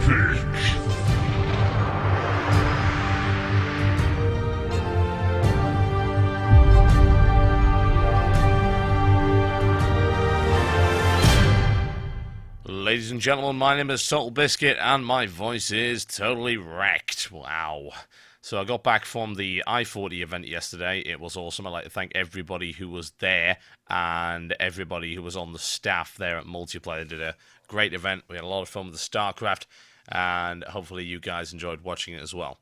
Savage! Ladies and gentlemen, my name is Total Biscuit, and my voice is totally wrecked. Wow. So I got back from the I-40 event yesterday. It was awesome. I'd like to thank everybody who was there and everybody who was on the staff there at Multiplayer. Did a great event. We had a lot of fun with the StarCraft, and hopefully you guys enjoyed watching it as well.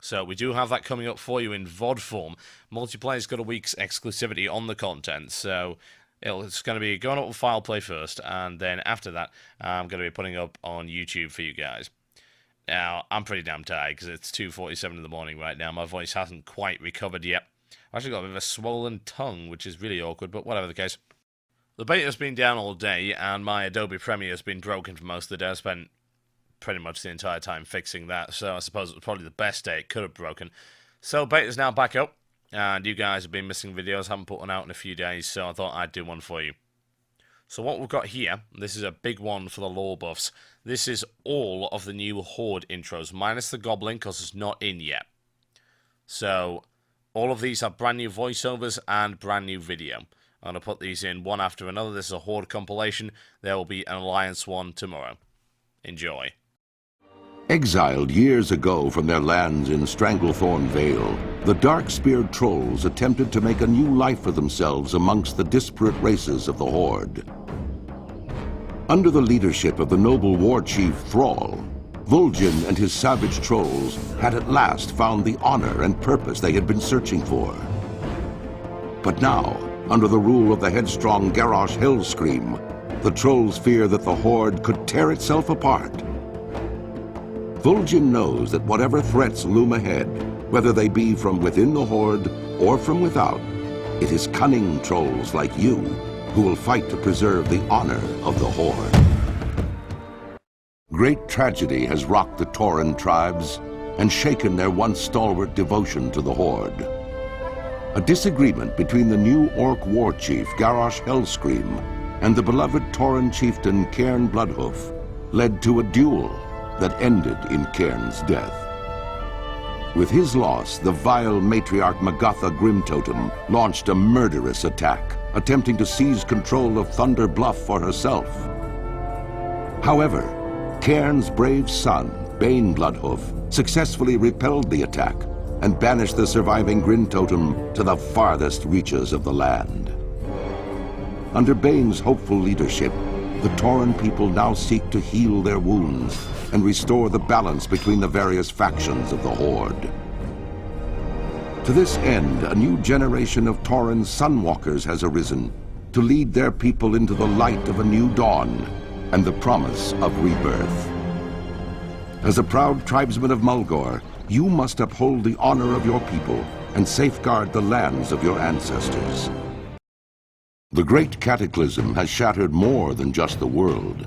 So we do have that coming up for you in VOD form. Multiplayer's got a week's exclusivity on the content, so it's going to be going up with File Play first, and then after that, I'm going to be putting up on YouTube for you guys. Now, I'm pretty damn tired because it's 2:47 in the morning right now. My voice hasn't quite recovered yet. I've actually got a bit of a swollen tongue, which is really awkward, but whatever the case. The beta's been down all day, and my Adobe Premiere has been broken for most of the day. I spent pretty much the entire time fixing that, so I suppose it was probably the best day it could have broken. So beta's now back up. And you guys have been missing videos, haven't put one out in a few days, so I thought I'd do one for you. So what we've got here, this is a big one for the lore buffs. This is all of the new Horde intros, minus the Goblin, because it's not in yet. So, all of these have brand new voiceovers and brand new video. I'm going to put these in one after another. This is a Horde compilation. There will be an Alliance one tomorrow. Enjoy. Exiled years ago from their lands in Stranglethorn Vale, the dark-speared trolls attempted to make a new life for themselves amongst the disparate races of the Horde. Under the leadership of the noble war chief Thrall, Vol'jin and his savage trolls had at last found the honor and purpose they had been searching for. But now, under the rule of the headstrong Garrosh Hellscream, the trolls fear that the Horde could tear itself apart. Vol'jin knows that whatever threats loom ahead, whether they be from within the Horde or from without, it is cunning trolls like you who will fight to preserve the honor of the Horde. Great tragedy has rocked the Tauren tribes and shaken their once stalwart devotion to the Horde. A disagreement between the new Orc war chief Garrosh Hellscream and the beloved Tauren chieftain Cairn Bloodhoof led to a duel that ended in Cairn's death. With his loss, the vile matriarch Magatha Grimtotem launched a murderous attack, attempting to seize control of Thunder Bluff for herself. However, Cairn's brave son, Bane Bloodhoof, successfully repelled the attack and banished the surviving Grimtotem to the farthest reaches of the land. Under Bane's hopeful leadership, the Tauren people now seek to heal their wounds and restore the balance between the various factions of the Horde. To this end, a new generation of Tauren Sunwalkers has arisen to lead their people into the light of a new dawn and the promise of rebirth. As a proud tribesman of Mulgore, you must uphold the honor of your people and safeguard the lands of your ancestors. The great Cataclysm has shattered more than just the world.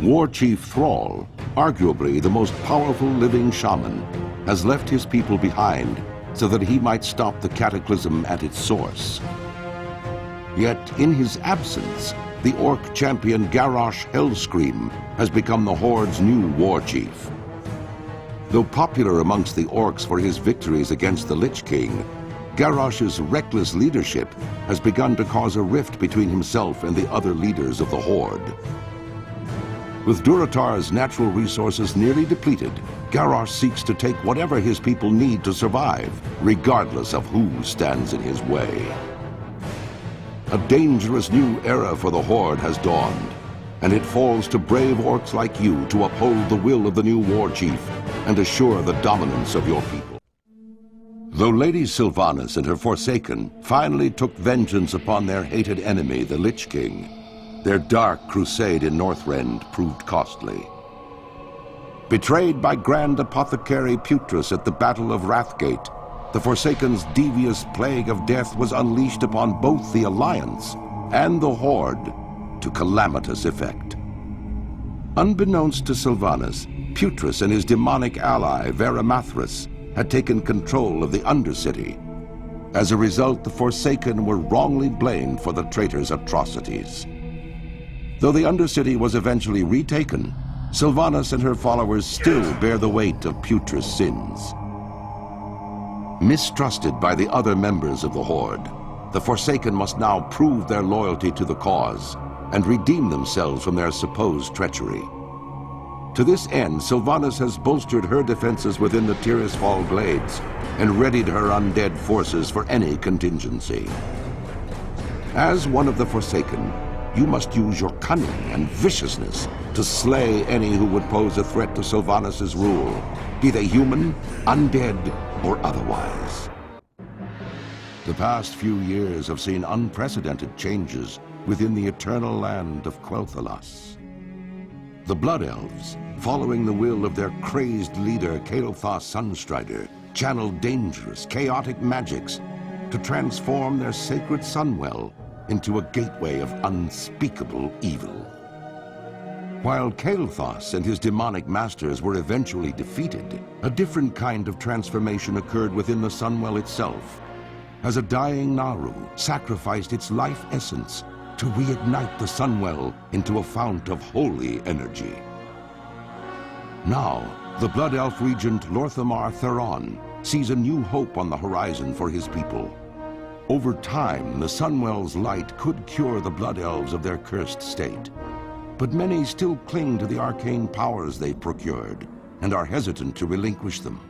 War Chief Thrall, arguably the most powerful living shaman, has left his people behind so that he might stop the Cataclysm at its source. Yet, in his absence, the Orc champion Garrosh Hellscream has become the Horde's new war chief. Though popular amongst the Orcs for his victories against the Lich King, Garrosh's reckless leadership has begun to cause a rift between himself and the other leaders of the Horde. With Durotar's natural resources nearly depleted, Garrosh seeks to take whatever his people need to survive, regardless of who stands in his way. A dangerous new era for the Horde has dawned, and it falls to brave orcs like you to uphold the will of the new war chief and assure the dominance of your people. Though Lady Sylvanas and her Forsaken finally took vengeance upon their hated enemy, the Lich King, their dark crusade in Northrend proved costly. Betrayed by Grand Apothecary Putrus at the Battle of Wrathgate, the Forsaken's devious plague of death was unleashed upon both the Alliance and the Horde to calamitous effect. Unbeknownst to Sylvanas, Putrus and his demonic ally, Veramathras, had taken control of the Undercity. As a result, the Forsaken were wrongly blamed for the traitor's atrocities. Though the Undercity was eventually retaken, Sylvanas and her followers still bear the weight of Putra's sins. Mistrusted by the other members of the Horde, the Forsaken must now prove their loyalty to the cause and redeem themselves from their supposed treachery. To this end, Sylvanas has bolstered her defenses within the Tirisfal Glades and readied her undead forces for any contingency. As one of the Forsaken, you must use your cunning and viciousness to slay any who would pose a threat to Sylvanas' rule, be they human, undead, or otherwise. The past few years have seen unprecedented changes within the eternal land of Quel'Thalas. The Blood Elves, following the will of their crazed leader Kael'thas Sunstrider, channeled dangerous, chaotic magics to transform their sacred Sunwell into a gateway of unspeakable evil. While Kael'thas and his demonic masters were eventually defeated, a different kind of transformation occurred within the Sunwell itself, as a dying Naru sacrificed its life essence to reignite the Sunwell into a fount of holy energy. Now, the Blood Elf Regent Lorthamar Theron sees a new hope on the horizon for his people. Over time, the Sunwell's light could cure the Blood Elves of their cursed state, but many still cling to the arcane powers they've procured and are hesitant to relinquish them.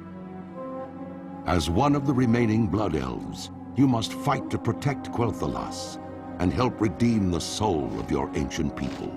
As one of the remaining Blood Elves, you must fight to protect Quel'Thalas and help redeem the soul of your ancient people.